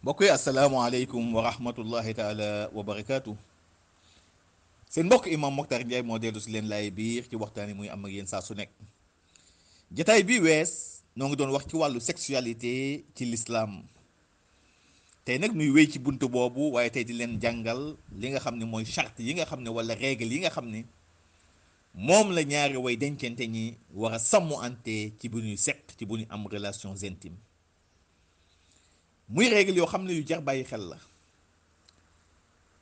mbokk yi asalaamaaleykum wa rahmatullahi taala wa barakaatu. seen mbokk imam Mokhtar Ndiaye moo dellu si leen laay biir ci waxtaan yi muy am ak yéen saa su nekk. jataay bi wees noo ngi doon wax ci wàllu sexualité ci lislaam tey nag nuy wéy ci bunt boobu waaye tey di leen jàngal li nga xam ne mooy charte yi nga xam ne wala règle yi nga xam ne moom la ñaari way dencante ñi war a sàmmu ante ci bu ñuy seq ci bu ñuy am relations intimes muy règle yoo xam ne yu jar bàyyi xel la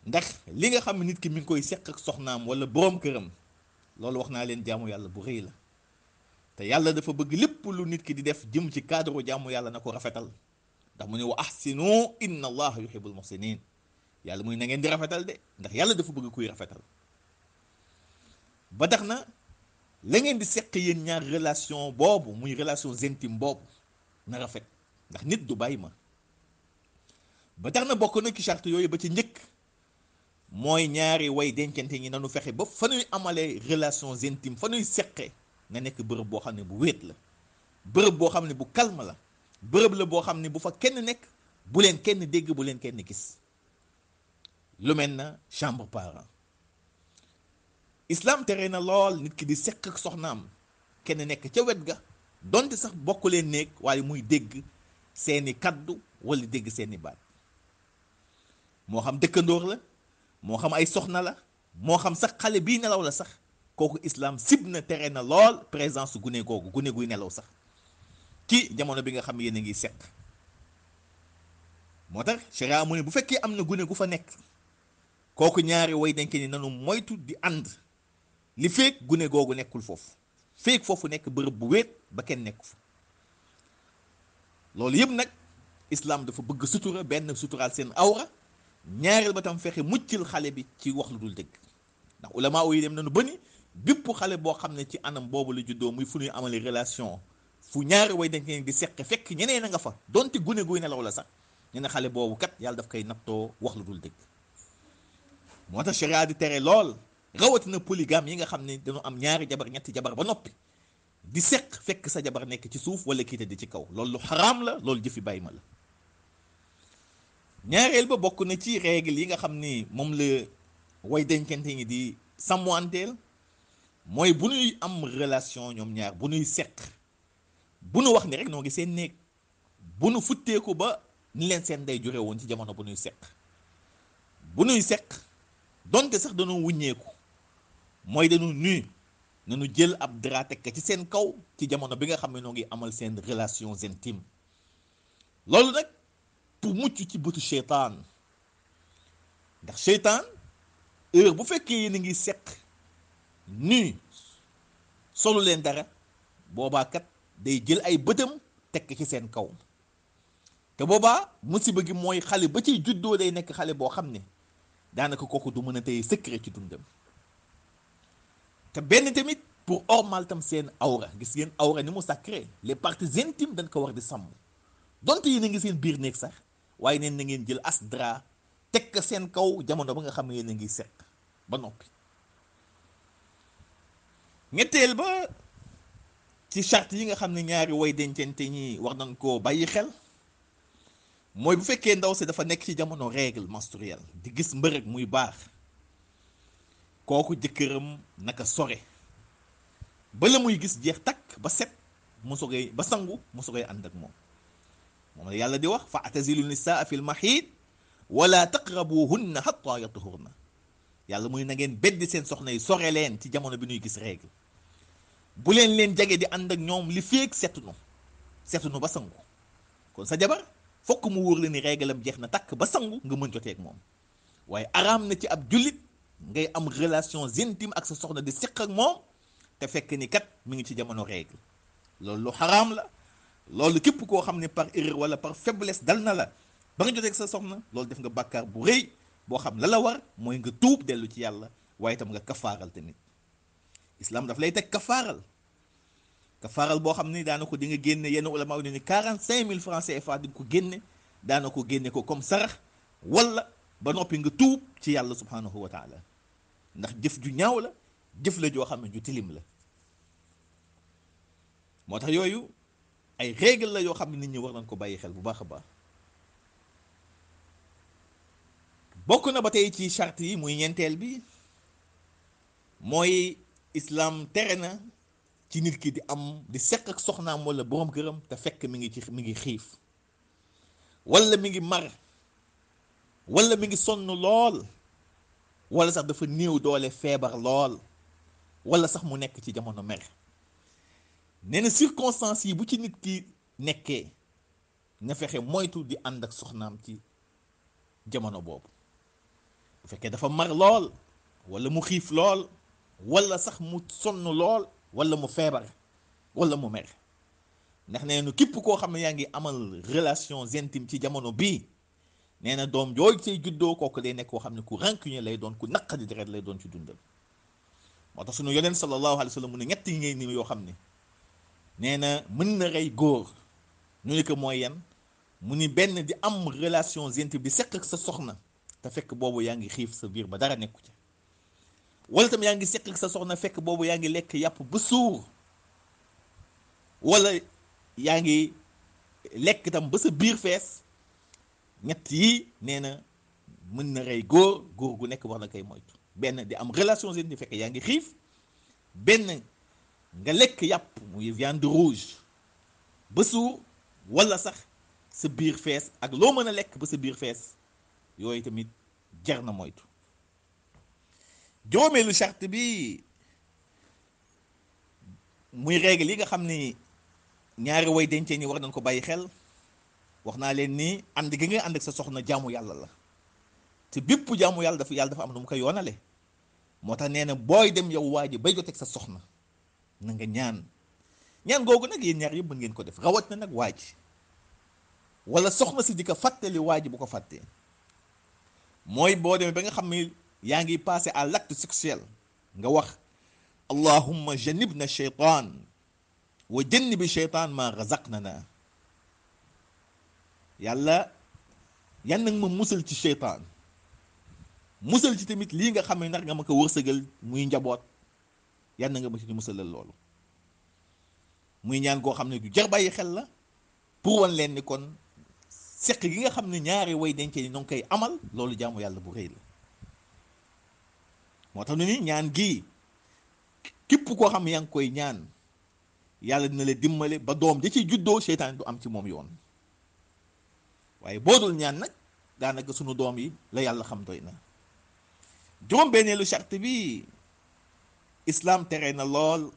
ndax li nga xam ne nit ki mi ngi koy seq ak soxnaam wala boroom këram loolu wax naa leen jaamu yàlla bu rëy la te yàlla dafa bëgg lépp lu nit ki di def jëm ci cadre jaamu yàlla na ko rafetal ndax mu ne wa ahsinu inna allaha yuhibbul muhsinin yàlla muy na ngeen di rafetal de ndax yàlla dafa bëgg kuy rafetal ba tax na la ngeen di seq yéen ñaar relation boobu muy relations intimes boobu na rafet ndax nit du bàyyi ma ba tax na bokk na ci charte yooyu ba ci njëkk mooy ñaari way dencante ñi nanu fexe ba fa nuy amalee relations intimes fa nuy seqe nga nekk bërëb boo xam ne bu wéet la bërëb boo xam ne bu calme la bërëb la boo xam ne bu fa kenn nekk bu leen kenn dégg bu leen kenn gis lu mel na chambre parent islam tere na lool nit ki di seq ak soxnaam kenn nekk ca wet ga donte sax bokk leen néeg waaye muy dégg seeni kaddu wala dégg seeni baat moo xam dëkkandoor la moo xam ay soxna la moo xam sax xale bii nelaw la sax kooku islam sib na tere na lool présence gune googu gune guy nelaw sax ci jamono bi nga xam yéen a ngi seq moo tax sharia mu ne bu fekkee am na gune gu fa nekk kooku ñaari way denk ni nanu moytu di ànd li feek gune googu nekkul foofu feek foofu nekk bërëb bu wéet ba kenn nekku fa loolu yëpp nag islam dafa bëgg sutura benn suturaal seen awra ñaareel ba tam fexe muccal xale bi ci wax lu dul dëgg ndax ulama yi dem nañu bëni bépp xale boo xam ne ci anam boobu la juddoo muy fu ñuy amale relation fu ñaari way dañ di seq fekk ñeneen a nga fa donte gune guy nelaw la sax ñu ne xale boobu kat yàlla daf koy nattoo wax lu dul dëgg moo tax sharia di tere lool rawatina polygame yi nga xam ne dañu am ñaari jabar ñetti jabar ba noppi di seq fekk sa jabar nekk ci suuf wala kii di ci kaw loolu lu xaraam la loolu jëfi bàyyi ma la ñaareel ba bokk na ci règle yi nga xam ni moom la way dencante ñi di sàmmanteel mooy bu ñuy am relation ñoom ñaar bu ñuy seq bu nu wax ni rek noo ngi seen néeg bu nu futteeku ba ni leen seen ndey jure woon ci jamono bu ñuy seq bu ñuy seq donte sax dañoo wuññeeku mooy dañu nuy nañu jël ab drap teg ci seen kaw ci jamono bi nga xam ne noo ngi amal seen relations intimes loolu nag pour mucc ci bëtu seytaan ndax seytaan heure bu fekkee yéen a ngi seq nuy solu leen dara boobaa kat day jël ay bëtam tekk ci seen kaw te boobaa musiba gi mooy xale ba ciy juddoo day nekk xale boo xam ne daanaka kooku du mën a tey secret ci dundam te benn tamit pour ormal tam seen awra gis ngeen awra ni mu sacré les parties intimes dañ ko war di sàmm donte yéen a ngi seen biir néeg sax waaye neen na ngeen jël as drap teg ko seen kaw jamono ba nga xam ne yéen a ngi seq ba noppi ñetteel ba ci charte yi nga xam ne ñaari way dencante ñi war nañ koo bàyyi xel mooy bu fekkee ndaw si dafa nekk ci jamono règle menstruelle di gis mbërëg muy baax kooku jëkkëram naka sore ba la muy gis jeex takk ba set mu sogay ba sangu mu sogay ànd ak moom moom la yàlla di wax fa atazilu nisaa fi l mahid wala taqrabuhunna hatta yatuhurna yàlla muy na ngeen beddi seen soxna yi sore leen ci jamono bi ñuy gis règle bu leen leen jage di ànd ak ñoom li féeg setunu ba sangu kon sa jabar fokk mu wóor la ni règle am jeex na takk ba sangu nga mën jotee ak moom waaye araam na ci ab jullit ngay am relations intimes ak sa soxna di seq ak moom te fekk ni kat mi ngi ci jamono règle loolu lu xaraam la loolu képp koo xam ne par erreur wala par faiblesse dal na la ba nga jotee ak sa soxna loolu def nga bàkkaar bu rëy boo xam la war mooy nga tuub dellu ci yàlla waaye itam nga kafaaral tamit islam daf lay teg kafaaral boo xam ni daana ko di nga génne yenn ulama yi ni 45,000 francs CFA di nga ko génne daana ko génne ko comme sarax wala ba noppi nga tuub ci yàlla subhanahu wa taala ndax jëf ju ñaaw la jëf la joo xam ne ju tilim la moo tax yooyu ay règle la yoo xam ne nit ñi war nañ ko bàyyi xel bu baax a baax bokk na ba tey ci charte yi muy ñeenteel bi mooy islam tere na ci nit ki di am di seq ak soxnaam wala borom këram te fekk mi ngi xiif wala mi ngi mar wala mi ngi sonn lool wala sax dafa néew doole feebar lool wala sax mu nekk ci jamono mer. nee na circonstances yi bu ci nit ki nekkee na fexe moytu di ànd ak soxnaam ci jamono boobu. bu fekkee dafa mar lool wala mu xiif lool wala sax mu sonn lool wala mu feebar wala mu mer, ndax nee na képp koo xam ne yaa ngi amal relations intimes ci jamono bii nee na doom jooju say juddoo kooku day nekk koo xam ne ku rancunier lay doon, ku naqadi deret lay doon ci dundal. moo tax sunu yonent sallallahu alayhi wa sallam mu ne ñett yi ngay ni yoo xam ne nee na mën na rey góor. ñu ne ko mooy yan? mu ni benn di am relations intimes di seq ak sa soxna te fekk boobu yaa ngi xiif sa biir ba dara nekku ci, wala tam yaa ngi seq ak sa soxna fekk boobu yaa ngi lekk yàpp ba suur, wala yaa ngi lekk tam ba sa biir fees. ñett yi nee na mën na rey góor gu nekk war na koy moytu. benn di am relations intimes fekk yaa ngi xiif, benn nga lekk yàpp muy viande rouge ba suur, wala sax sa biir fees ak loo mën a lekk ba sa biir fees, yooyu tamit jar na moytu. juróomeelu charte bi muy règle yi nga xam ni ñaari way dencee ñi war nañ ko bàyyi xel. wax naa leen ni ànd gi nga ànd ak sa soxna jaamu yàlla la, te bépp jaamu yàlla dafa am nu mu ko yoonale. moo tax nee na booy dem yow waa ji bay joteeg sa soxna na nga ñaan googu nag yéen ñaar yëpp mën ngeen ko def, rawat na nag waa ji wala soxna si di ko fàttali waa ji bu ko fàttee. mooy boo demee ba nga xam ne yaa ngi passé à l'acte sexuel nga wax allahumma jannibna shaytan wa jannibi shaytan ma razaqnana. yàlla yan nag ma musal ci shaytaan, musal ci tamit lii nga xam ne ndax nga ma ko wërsëgal muy njaboot, yan na nga ma ci musalal loolu. muy ñaan koo xam ne du jar bàyyi xel la pour wan leen ni kon seq gi nga xam ne ñaari way dencee ni ñoo ngi koy amal loolu jaamu yàlla bu rëy la. moo tax nu ni ñaan gii képp koo xam ne yaa ngi koy ñaan yàlla dina la dimbale ba doom ja ci juddoo seytaan du am ci moom yoon. waaye boo dul ñaan nag daanaka sunu doom yi la yàlla xam doy na. juróom-benneelu charte bi islam tere na lool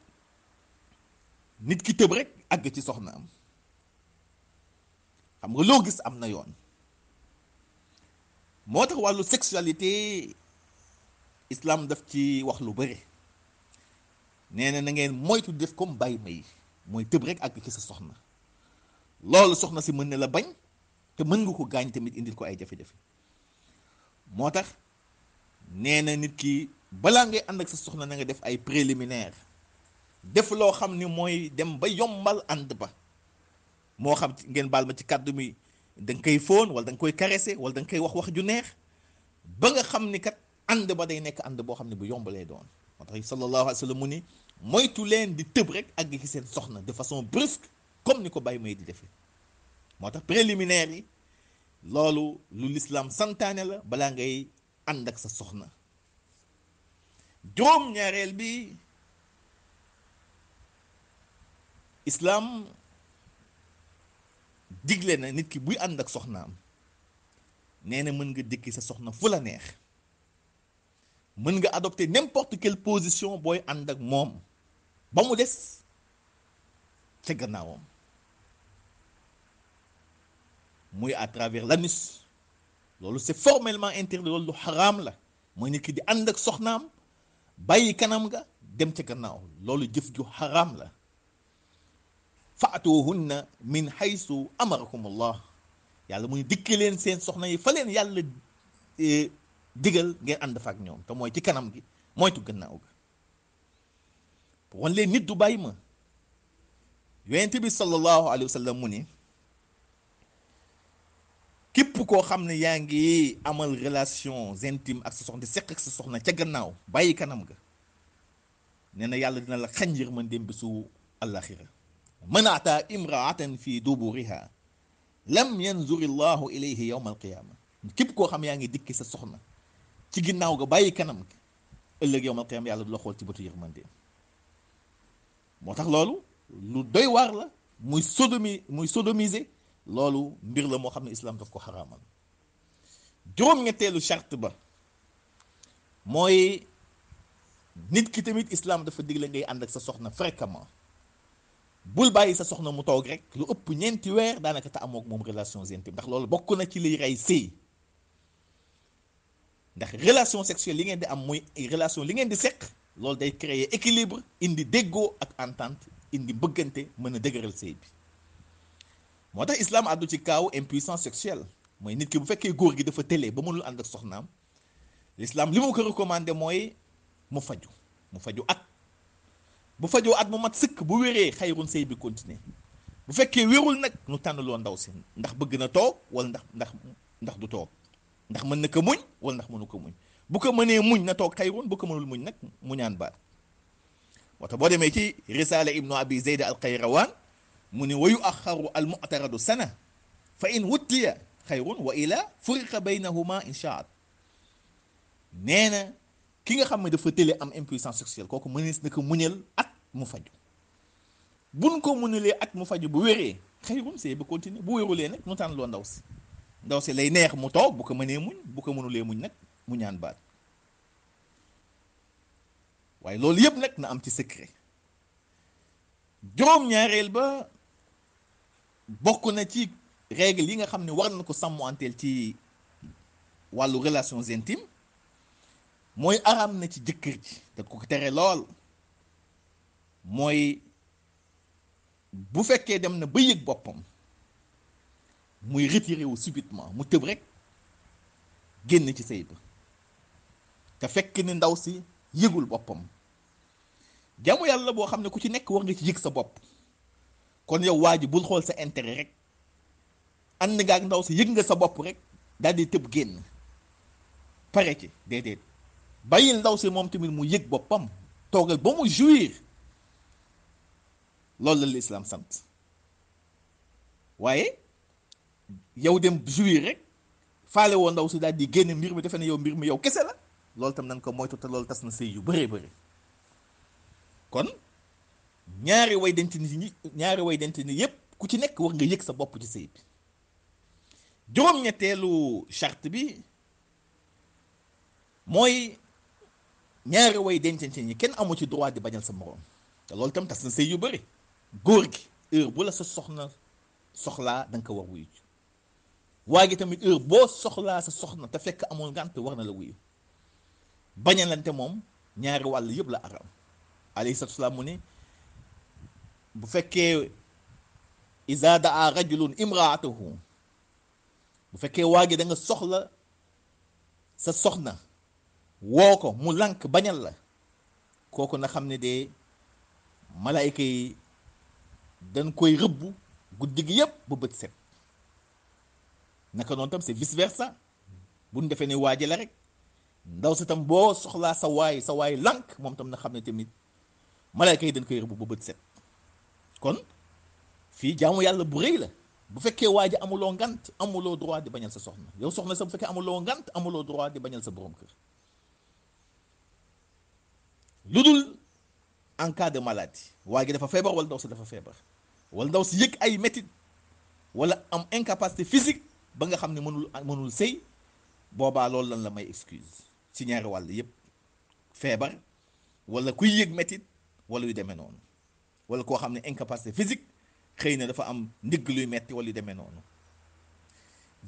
nit ki tëb rek àgg ci soxna am. xam nga loo gis am na yoon. moo tax wàllu sexualité islam daf ci wax lu bëri. nee na ngeen moytu def comme bàyyi may mooy tëb rek àgg ci sa soxna. loolu soxna si mën na la bañ te mën nga ko gaañ tamit indil ko ay jafe-jafe. moo tax nee na nit ki balaa ngay ànd ak sa soxna na nga def ay préliminaire, def loo xam ni mooy dem ba yombal ànd ba. moo xam ngeen baal ma ci kàddu mi da nga koy fóon wala da nga koy caresser wala da nga koy wax ju neex ba nga xam ni kat ànd ba day nekk ànd boo xam ne bu yombalee doon. moo tax sallallahu alayhi wa sallam mu ni moytu leen di tëb rek àgg ci seen soxna de façon brusque comme ni ko bàyyi may di defee. moo tax préliminaire yi loolu lu l'islam santaane la balaa ngay ànd ak sa soxna. juróom-ñaareel bi islam digle na nit ki buy ànd ak soxnaam nee na mën nga dëkki sa soxna fu la neex, mën nga adopter n'importe quelle position booy ànd ak moom ba mu des ca gannaawam, muy à travers l'anus. loolu c'est formellement interdit, loolu lu xaraam la. mooy nit ki di ànd ak soxnaam bàyyi kanam nga dem ca gannaaw, loolu jëf ju xaraam la. faatuhunna min haysu amarakum allah, yàlla muy dikki leen seen soxna yi fa leen yàlla digal ngeen ànd fa ak ñoom, te mooy ci kanam gi moytu gannaaw ga. wan leen nit du bàyyi ma. yonent bi sallallahu alayhi wa sallam mu ni képp koo xam ne yaa ngi amal relation intime ak sa soxna di seq ak sa soxna ca gannaaw bàyyi kanam ga, nee na yàlla dina la xañ yërmandeem bisu àllaxira. man ataa imraatan fi duburiha lam yanzuri llahu ilayhi yawma alqiyama. képp koo xam yaa ngi dikki sa soxna ci ginnaaw ga bàyyi kanam ëllëg yawmal qiyaama yàlla du la xool ci bëtu yërmande. moo tax loolu lu doy waar la, muy sodomiser loolu mbir la moo xam ne islam daf ko xaraamal. juróom-ñetteelu charte ba mooy nit ki tamit islam dafa digle ngay ànd ak sa soxna fréquemment. bul bàyyi sa soxna mu toog rek lu ëpp 4 weer daanaka te amoo ak moom relations intimes, ndax loolu bokk na ci liy rey sëy. ndax relation sexuelle li ngeen di am muy relation li ngeen di seq loolu day créer équilibre, indi déggoo ak entente, indi bëggante, mën a dëgëral sëy bi. moo tax islam àddu ci kaaw impuissance sexuelle, mooy nit ki bu fekkee góor gi dafa tëlee ba mënul ànd ak soxnaam, l'islam li mu ko recommandé mooy mu faju at. bu fajoo at mu mat sëkk, bu wéree xayrun sëy bi continuer. bu fekkee wérul nag nu tànnaloo ndaw si ndax bëgg na toog wala ndax du toog, ndax mën na ko muñ wala ndax mënu ko muñ. bu ko mënee muñ na toog xayrun, bu ko mënul muñ nag mu ñaan baat. moo tax boo demee ci risaala ibnu abi zeyd al qayrawaan mu ne wa yuaxaru al mu'taradu sana fa in wutliya xayrun wa ila furiqa baynahuma inshaat. nee na ki nga xam ne dafa tële am impuissance sexuelle kooku mënees na ko muñal at mu faju. buñ ko muñalee at mu faju bu wéree xayrun sëy ba continuer, bu wérulee nag nu tànn loo ndaw si lay neex mu toog, bu ko mënee muñ, bu ko mënulee muñ nag mu ñaan baat. waaye loolu yëpp nag na am ci secret. juróom-ñaareel ba bokk na ci règle yi nga xam ne war na ko sàmmanteel ci wàllu relations intimes, mooy araam na ci jëkkër ji, da ko tere lool, mooy bu fekkee dem na ba yëg boppam muy retiré wu subitement, mu tëb rek génn ci sëy ba te fekk ni ndaw si yëgul boppam. jaamu yàlla boo xam ne ku ci nekk war nga ci yëg sa bopp. kon yow waa ji bul xool sa intérêt rek, ànd nga ak ndaw si yëg nga sa bopp rek daal di tëb génn pare ci, déedéet. bàyyil ndaw si moom tamit mu yëg boppam, toogal ba mu jouir. loolu la l'islam sant. waaye yow dem jouir rek faale woo ndaw si daal di génn mbir mi, defe ne yow mbir mi yow kese la. loolu tam nañ ko moytu, te loolu tas na sëy yu bëree bëri. kon ñaari way dent ni yépp ku ci nekk war nga yëg sa bopp ci sëy bi. juróom-ñetteelu charte bi mooy ñaari way dencante ñi kenn amu ci droit di bañal sa moroom, te loolu tam tas na sëy yu bëri. góor gi heure bu la sa soxna soxlaa da nga ko war wuyu. waa gi tamit heure boo soxlaa sa soxna te fekk amul ngànt war na la wuyu. bañalante moom ñaari wàll yëpp la aram. alayhi salaatu salaam mu ne bu fekkee iza daa rajulun imraatahu, bu fekkee waa gi da nga soxla sa soxna woo ko mu lànk bañal la, kooku na xam ne de malaayika yi dañ koy rëbbu guddi gi yépp ba bët set. naka noonu tam c'est vice versa, bu ñu defee ne waa ji la rek, ndaw si tam boo soxlaa sa waay lànk, moom tam na xam ne tamit malaayka yi dañ koy rëbb ba bët set. kon fii jaamu yàlla bu rëy la. bu fekkee waa ji amuloo ngant, amuloo droit di bañal sa soxna. yow soxna sa bu fekkee amuloo ngant, amuloo droit di bañal sa borom kër. lu dul en cas de maladie, waa gi dafa feebar wala ndaw si dafa feebar, wala ndaw si yëg ay métit wala am incapacité physique ba nga xam ne mënul sëy, boobaa loolu lan la may excuse ci ñaari wàll yépp. feebar wala kuy yëg métit wala yu demee noonu, wala koo xam ne incapacité physique, xëy na dafa am ndigg luy metti wala yu demee noonu.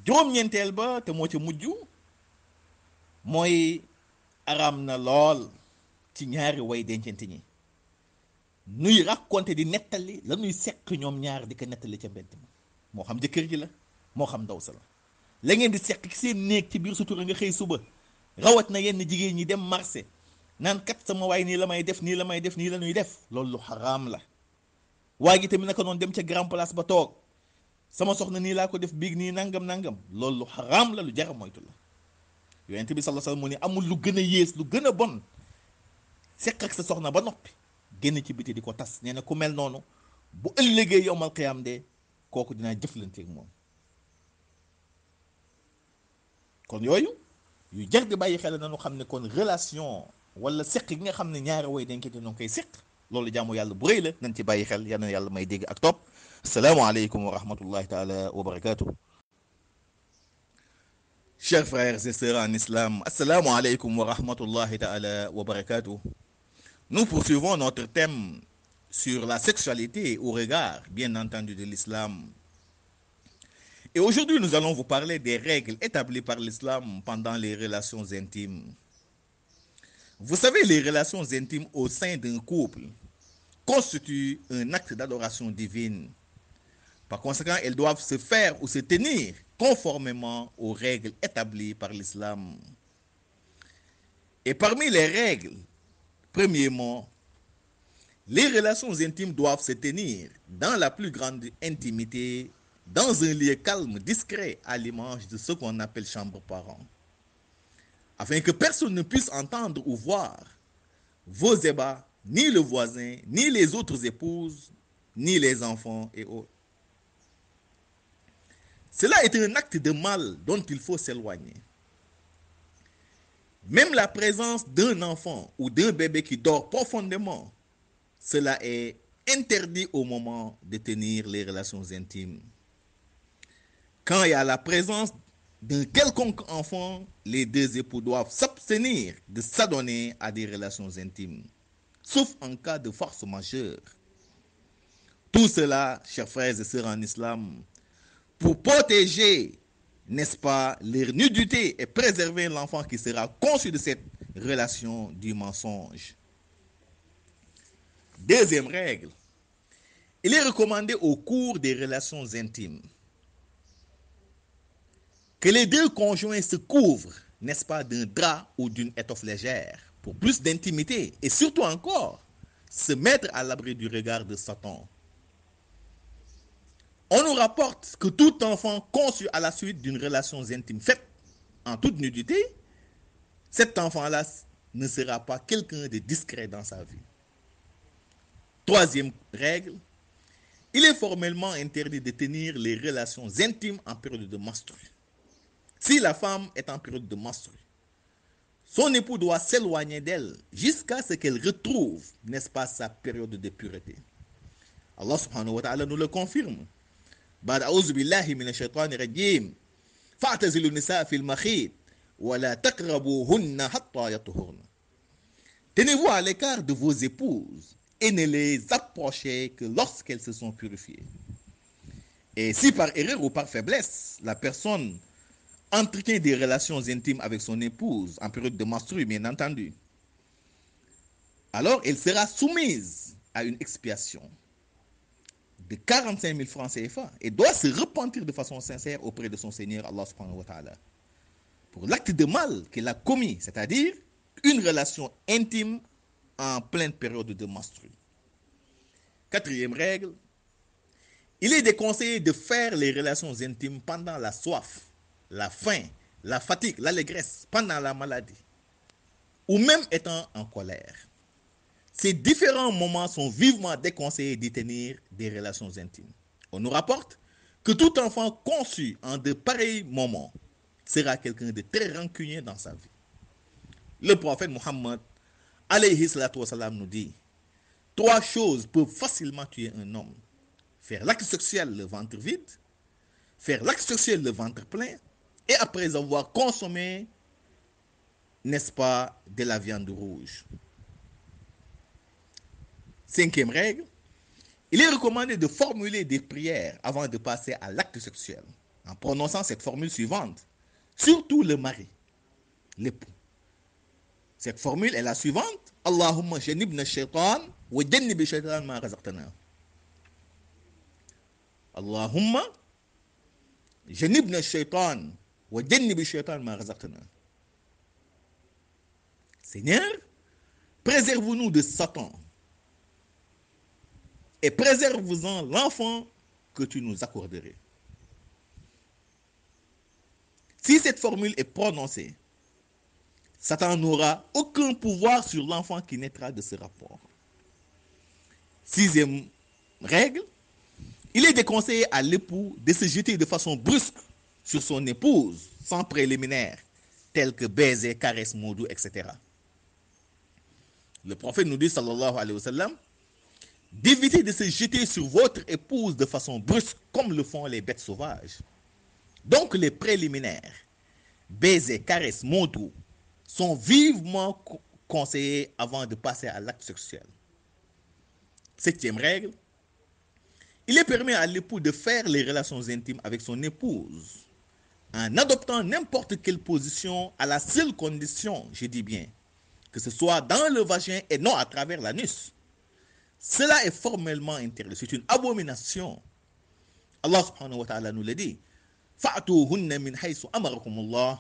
juróom-ñeenteel ba te moo ca mujj mooy araam na lool ci ñaari way dencante ñi nuy raconter di nettali la nuy seq ñoom ñaar di ko nettali ca mbedd mi, moo xam jëkkër ji la moo xam ndaw sa la ngeen di seq ci seen néeg ci biir sutura nga xëy suba, rawat na yenn jigéen ñi dem marché naan kat sama waay nii la may def nii la may def nii la ñuy def, loolu lu xaraam la. waa gi tamit naka noonu dem ca grand place ba toog, sama soxna nii laa ko def biig nii nangam loolu lu xaraam la, lu jar a moytu la. yonent bi sallallahu alayhi wasallam mu ne amul lu gën a yées, lu gën a bon seq ak sa soxna ba noppi génn ci biti di ko tas. nee na ku mel noonu bu ëllëgee yowmal qiyaam de kooku dinaa jëflanteeg moom. kon yooyu yu jar di bàyyi xel nañu xam ne kon relation wala seq gi nga xam ne ñaari way denkante ñoo koy seq loolu jaamu yàlla bu rëy la nañ ci bàyyi xel yal na yàlla may dégg ak topp asalaamaaleykum wa rahmatullahi taala wa barakatuh. Chers frères et sœurs en islam, assalamu alaikum wa rahmatullahi ta'ala wa barakatuh. Nous poursuivons notre thème sur la sexualité au regard, bien entendu, de l'islam. Et aujourd'hui, nous allons vous parler des règles établies par l'islam pendant les relations intimes. Vous savez, les relations intimes au sein d'un couple constituent un acte d'adoration divine. Par conséquent, elles doivent se faire ou se tenir conformément aux règles établies par l'islam. Et parmi les règles, premièrement, les relations intimes doivent se tenir dans la plus grande intimité, dans un lieu calme, discret, à l'image de ce qu'on appelle chambre parent, afin que personne ne puisse entendre ou voir vos ébats, ni le voisin, ni les autres épouses, ni les enfants et autres. Cela est un acte de mal dont il faut s'éloigner. Même la présence d'un enfant ou d'un bébé qui dort profondément, cela est interdit au moment de tenir les relations intimes. Quand il y a la présence d'un quelconque enfant, les deux époux doivent s'abstenir de s'adonner à des relations intimes, sauf en cas de force majeure. Tout cela, chers frères et sœurs en islam, pour protéger, n'est-ce pas, leur nudité et préserver l'enfant qui sera conçu de cette relation du mensonge. Deuxième règle, il est recommandé au cours des relations intimes que les deux conjoints se couvrent, n'est-ce pas, d'un drap ou d'une étoffe légère pour plus d'intimité et surtout encore se mettre à l'abri du regard de Satan. On nous rapporte que tout enfant conçu à la suite d'une relation intime faite en toute nudité, cet enfant-là ne sera pas quelqu'un de discret dans sa vie. Troisième règle, il est formellement interdit de tenir les relations intimes en période de menstrues. Si la femme est en période de menstrues, son époux doit s'éloigner d'elle jusqu'à ce qu'elle retrouve, n'est-ce pas, sa période de pureté. Allah subhanahu wa ta'ala nous le confirme. بعد أعوذ بالله من الشيطان الرجيم فاعتزلوا النساء في المخيط ولا تقربوهن حتى يطهرن. Tenez-vous à l'écart de vos épouses et ne les approchez que lorsqu'elles se sont purifiées. Et si par erreur ou par faiblesse, la personne entretient des relations intimes avec son épouse en période de menstrues, bien entendu, alors elle sera soumise à une expiation de 45 000 francs CFA et doit se repentir de façon sincère auprès de son Seigneur Allah subhanahu wa ta'ala pour l'acte de mal qu'elle a commis, c'est-à-dire une relation intime en pleine période de menstrues. Quatrième règle, il est déconseillé de faire les relations intimes pendant la soif, la faim, la fatigue, l'allégresse, pendant la maladie ou même étant en colère. Ces différents moments sont vivement déconseillés d'y tenir des relations intimes. On nous rapporte que tout enfant conçu en de pareils moments sera quelqu'un de très rancunier dans sa vie. Le prophète Mohammed, alayhi salatu wassalam, nous dit: 3 choses peuvent facilement tuer un homme. Faire l'acte sexuel le ventre vide, faire l'acte sexuel le ventre plein, et après avoir consommé, n'est-ce pas, de la viande rouge. Cinquième règle, il est recommandé de formuler des prières avant de passer à l'acte sexuel, en prononçant cette formule suivante, surtout le mari, l'époux. Cette formule est la suivante: Allahumma janibna shaitan wa jannibi shaitan ma razaqtana. Allahumma janibna shaitan wa jannibi shaitan ma razaqtana. Seigneur, préserve-nous de Satan et préserve-en l'enfant que tu nous accorderais. Si cette formule est prononcée, Satan n'aura aucun pouvoir sur l'enfant qui naîtra de ce rapport. Sixième règle, il est déconseillé à l'époux de se jeter de façon brusque sur son épouse sans préliminaire, tels que baiser, caresse, mot doux, etc. Le prophète nous dit, sallallahu alayhi wa sallam, d'éviter de se jeter sur votre épouse de façon brusque, comme le font les bêtes sauvages. Donc les préliminaires, baiser, caresse, mot doux, sont vivement conseillés avant de passer à l'acte sexuel. 7e règle, il est permis à l'époux de faire les relations intimes avec son épouse en adoptant n'importe quelle position à la seule condition, je dis bien, que ce soit dans le vagin et non à travers l'anus. Cela est formellement interdit. C'est une abomination. Allah subhanahu wa ta'ala nous le dit. Fa'tuhunna min haythu amarakumullah.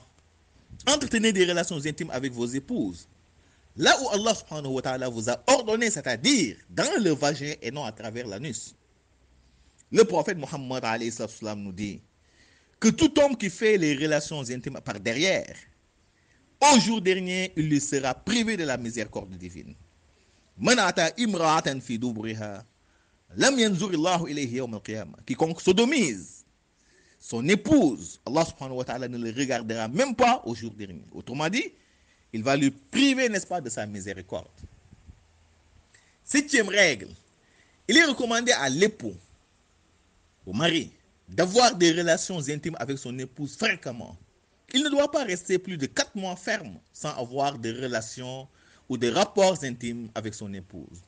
Entretenez des relations intimes avec vos épouses. Là où Allah subhanahu wa ta'ala vous a ordonné, c'est-à-dire dans le vagin et non à travers l'anus. Le prophète Mohammed alayhi salam nous dit que tout homme qui fait les relations intimes par derrière, au jour dernier, il lui sera privé de la miséricorde divine. Quiconque sodomise son épouse, Allah subhanahu wa ta'ala ne le regardera même pas au jour dernier. Autrement dit, il va lui priver, n'est-ce pas, de sa miséricorde. 7e règle, il est recommandé à l'époux, au mari, d'avoir des relations intimes avec son épouse fréquemment. Il ne doit pas rester plus de 4 mois ferme sans avoir de relations ou de rapports intimes avec son épouse.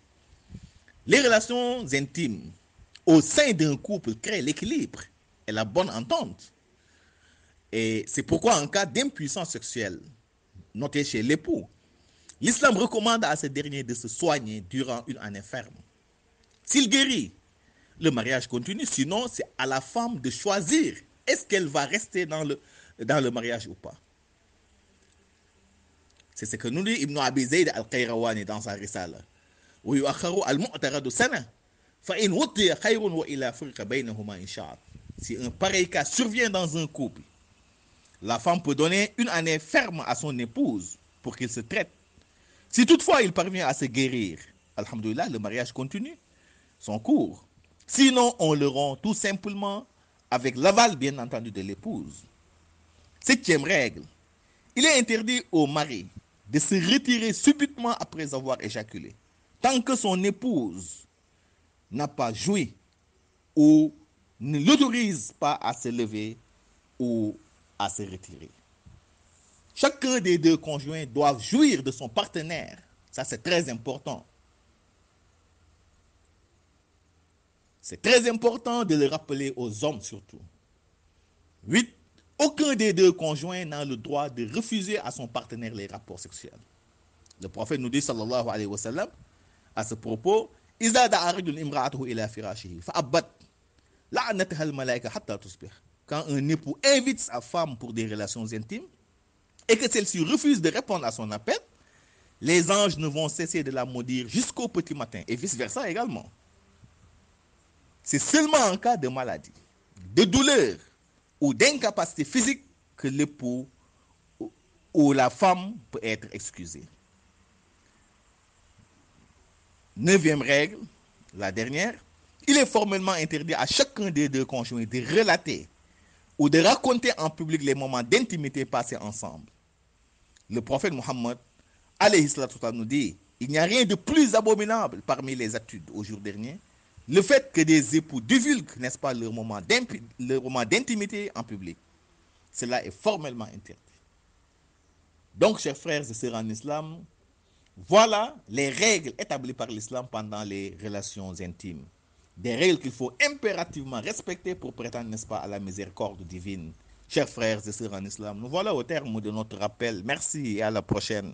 Les relations intimes au sein d'un couple créent l'équilibre et la bonne entente. Et c'est pourquoi en cas d'impuissance sexuelle, notée chez l'époux, l'islam recommande à ce dernier de se soigner durant une année ferme. S'il guérit, le mariage continue, sinon c'est à la femme de choisir est-ce qu'elle va rester dans le mariage ou pas. C'est ce que nous dit Ibn Abi Zayd al-Qayrawani dans sa risala. Si un pareil cas survient dans un couple, la femme peut donner une année ferme à son épouse pour qu'il se traite. Si toutefois il parvient à se guérir, alhamdoulilah, le mariage continue son cours. Sinon, on le rend tout simplement avec l'aval, bien entendu, de l'épouse. 7e règle, il est interdit au mari de se retirer subitement après avoir éjaculé, tant que son épouse n'a pas joui ou ne l'autorise pas à se lever ou à se retirer. Chacun des deux conjoints doit jouir de son partenaire. Ça, c'est très important. C'est très important de le rappeler aux hommes surtout. 8. Aucun des deux conjoints n'a le droit de refuser à son partenaire les rapports sexuels. Le prophète nous dit, sallallahu alayhi wa sallam, à ce propos, quand un époux invite sa femme pour des relations intimes et que celle-ci refuse de répondre à son appel, les anges ne vont cesser de la maudire jusqu'au petit matin et vice-versa également. C'est seulement en cas de maladie, de douleur ou d'incapacité physique que l'époux ou la femme peut être excusée. 9e règle, la dernière, il est formellement interdit à chacun des deux conjoints de relater ou de raconter en public les moments d'intimité passés ensemble. Le prophète Mohammed, alayhi salatu wa sallam, nous dit, il n'y a rien de plus abominable parmi les études au jour dernier, le fait que des époux divulguent, n'est-ce pas, leur moment d'intimité en public. Cela est formellement interdit. Donc, chers frères et sœurs en islam, voilà les règles établies par l'islam pendant les relations intimes. Des règles qu'il faut impérativement respecter pour prétendre, n'est-ce pas, à la miséricorde divine. Chers frères et sœurs en islam, nous voilà au terme de notre rappel. Merci et à la prochaine.